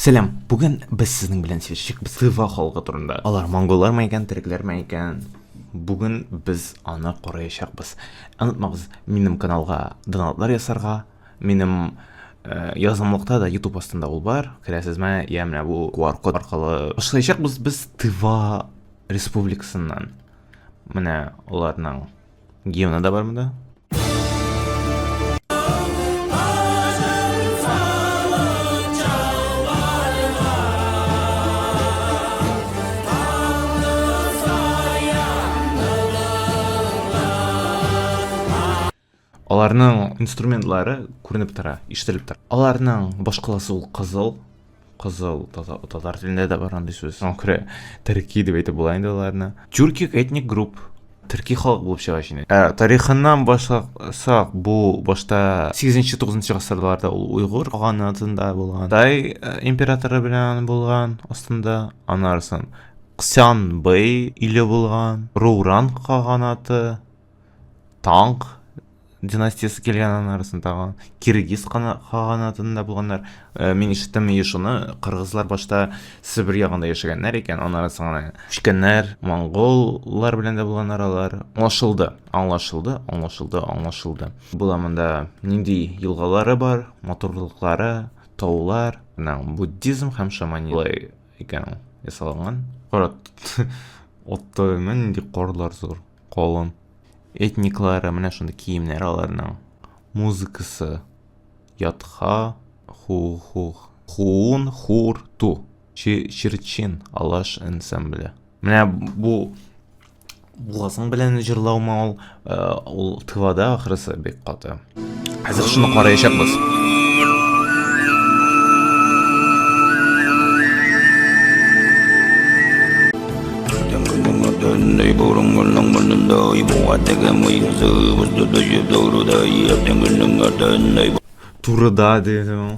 Сәлем, бүген біз сіздің білен сөйлесек, біз тыва халқы турында. Алар монголлар ма екен, түрклер ма екен? Бүгін біз аны қарайшақпыз. Анытмағыз, менің каналға донатлар ясарға, менің yazımlıqda da YouTube астында ул бар. Керәсез ме? Я менә бу QR код аркылы башлайчакбыз біз Тыва республикасыннан. Менә уларның гимны да бармы да? Аларның инструментлары күренеп тора, ишетелеп тора. Аларның башкаласы ул кызыл татар телендә дә бар андый сүз. Аңа күрә Turkic дип әйтеп була инде аларны. Turkic ethnic group, төрки халык булып чыга шуны. Тарихыннан башласак, бу башта 8-9 гасырларда ул уйгыр каганатында булган. Тай императоры белән булган астында, анарсын Кысян бей иле булган, Руран каганаты, Танк династиясы келген арасында тагын Киргиз каганатында булганнар. Мен ишеттем шуны, кыргызлар башта Сибир ягында яшәгәннәр икән, аннан соң күчкәннәр, монголлар белән дә булганнар алар. Аңлашылды. Була монда нинди елгалары бар, матурлыклары, таулар, буддизм һәм шаманизм икән ясалган. Карат, отто нинди корлар зур, калын. Этниклары, менә шундый киемнәр аларның. Музыкасы ятха, хуун, хур, ту. Чирчин, алаш ансамбле. Менә бу буласың белән җырлау ул тывада ахрысы бик каты. Хәзер шуны караячакбыз. Турында дедем.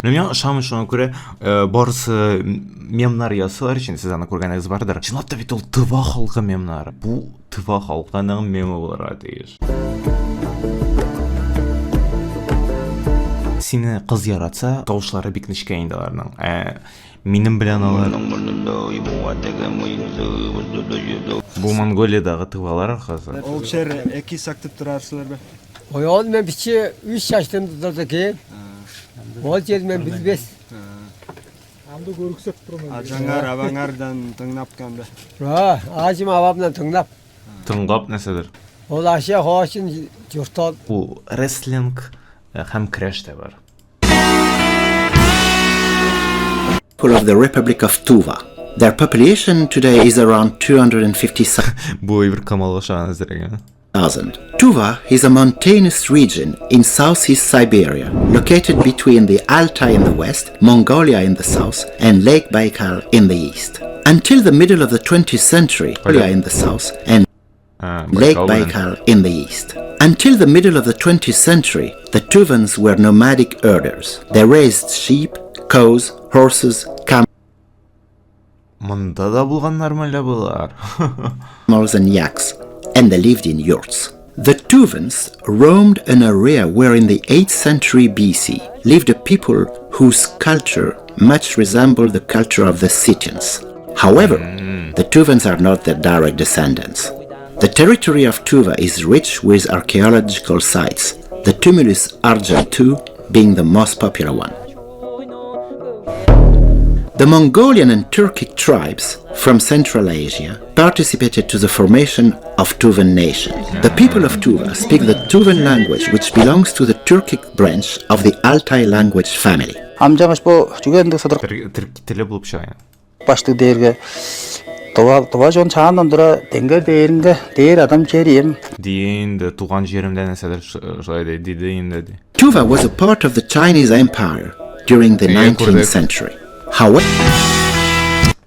Мен ышанмыйм шуңа күрә, барысы мемнар ясалар өчен, сез аны күргәнегез бардыр. Чынлап та бит ул тыва халкы мемнары. Бу тыва халкының меме булырга тиеш. Сине кыз яратса, тавышлары бик нечкә инде аларның. Минем белән алар. Бу Монголиядагы тывалар хәзер. Ул шәр 2 сактып торарсызлар бе? Оял мен биче 3 yaştım турды ки. Ол жер мен билбес. Амды көрүксөк турман. Жаңар абаңардан тыңлап канда. Ажым абамдан тыңлап. Тыңлап нәрсәдер? Ол аша хошин журтал. Бу рестлинг һәм краш та бар. Of the Republic of Tuva. Their population today is around 250,000. Tuva is a mountainous region in southeast Siberia, located between the Altai in the west, Mongolia in the south, and Lake Baikal in the east. Until the middle of the 20th century, Mongolia in the south and Lake Baikal in the east. Until the middle of the 20th century, the Tuvans were nomadic herders. They raised sheep, cows, horses, Монда да булганнар мәле булар. camels and yaks, and they lived in yurts. The Tuvans roamed an area where in the 8th century BC lived a people whose culture much resembled the culture of the Scythians. However, the Tuvans are not their direct descendants. The territory of Tuva is rich with archaeological sites, the tumulus Argent II being the most popular one. The Mongolian and Turkic tribes from Central Asia participated to the formation of Tuvan nation. The people of Tuva speak the Tuvan language, which belongs to the Turkic branch of the Altai language family. Amcamız bu tügendi sadır. Tele bulup şayan. Başlı değerge. Tuva jon çağandandыра denger değerinde değer adam keriyim. Deyin de tuğan jerimden nesedir şöyle dediğim dedi. Tuva was a part of the Chinese Empire during the 19th century. However,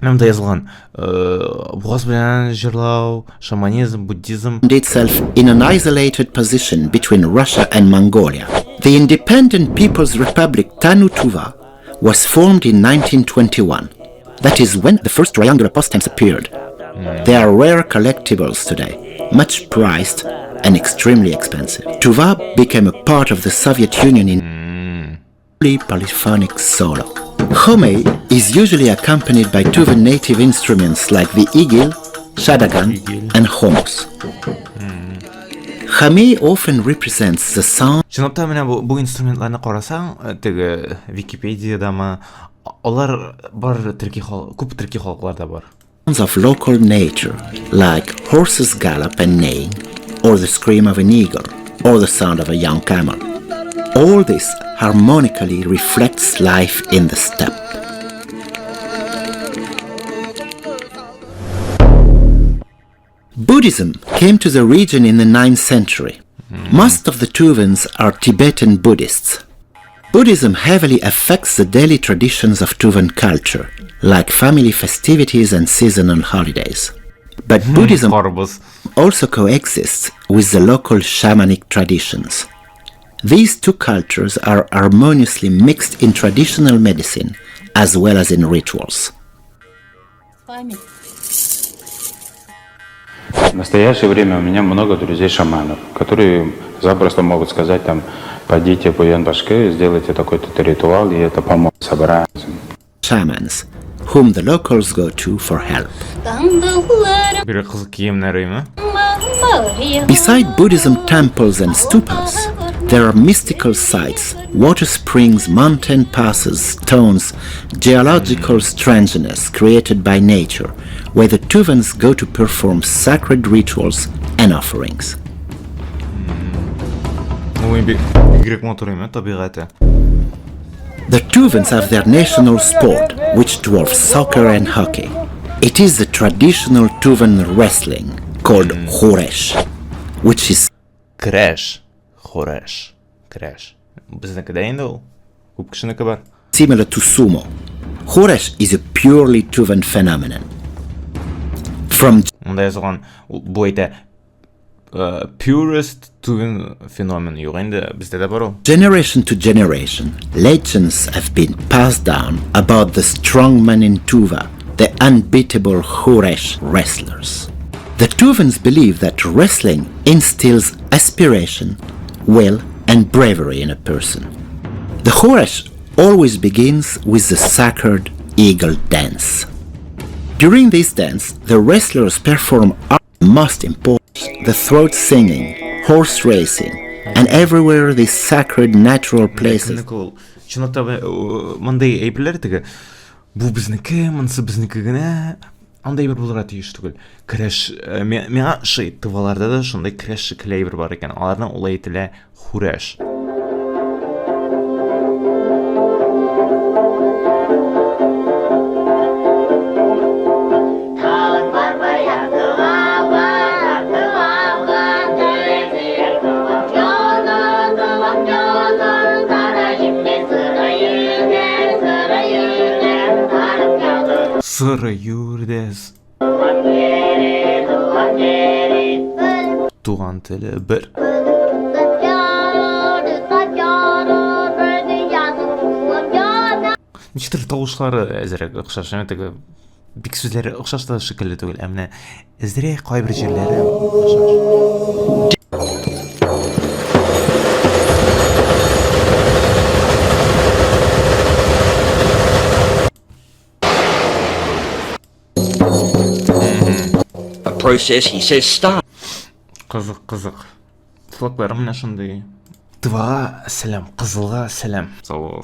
Менә язылган бугаз белән җырлау, шаманизм, буддизм itself in an isolated position between Russia and Mongolia. The Independent People's Republic Tanu Tuva was formed in 1921. That is when the first triangular post stamps appeared. They are rare collectibles today. much prized and extremely expensive. Tuva became a part of the Soviet Union in polyphonic solo. Home is usually accompanied by Tuvan native instruments like the igil, shadagan, and homos. Hame often represents the sound Чынлапта менә бу инструментларны карасаң, теге Википедиядамы, алар бар күп төрки халыкларда бар. of local nature, like horses gallop and neighing, or the scream of an eagle, or the sound of a young camel. All this harmonically reflects life in the steppe. Buddhism came to the region in the 9th century. Most of the Tuvans are Tibetan Buddhists. Buddhism heavily affects the daily traditions of Tuvan culture, like family festivities and seasonal holidays. But Buddhism also coexists with the local shamanic traditions. These two cultures are harmoniously mixed in traditional medicine as well as in rituals. В настоящее время у меня много друзей-шаманов, которые запросто могут сказать там, пойдите по Янбашке, сделайте такой-то ритуал, и это поможет собраться. Shamans, whom the locals go to for help. Бир кызык кийимдерими? Beside Buddhism temples and stupas, there are mystical sites, water springs, mountain passes, stones, geological strangeness created by nature, where the Tuvans go to perform sacred rituals and offerings. The Tuvans have their national sport, which dwarfs soccer and hockey. It is the traditional Tuvan wrestling, called хүреш, which is Crash. Хүреш. Crash. Биздикиде инде ул. Күп кишинеки бар. similar to sumo. Хүреш is a purely Tuvan phenomenon. From Мында язылган бу айта purest Tuvan phenomenon юк инде бизде да бар ул. generation to generation, legends have been passed down about the strong men in Tuva, the unbeatable Хүреш wrestlers. The Tuvans believe that wrestling instills aspiration, will, and bravery in a person. The Хүреш always begins with the sacred eagle dance. During this dance, the wrestlers perform most important the throat singing, horse racing, and everywhere these sacred natural places. Чынлапта мындай әйберләр теге бу безнеке, монысы безнеке генә. Андай бер булырга тиеш түгел. Креш миңа шый тываларда да шундай креш шикелле әйбер бар икән. Аларның ул әйтелә хүреш. Сыры юрдес. Туган теле бер. Ничектер тавышлары әзерәк охшаш, теге бик сүзләре охшаш та шикелле түгел, ә менә әзерәк кайбер җирләре охшаш. Process, he says stop. Кызык. Флаглар менә шундый. Тывага сәлам, кызылга сәлам. Сау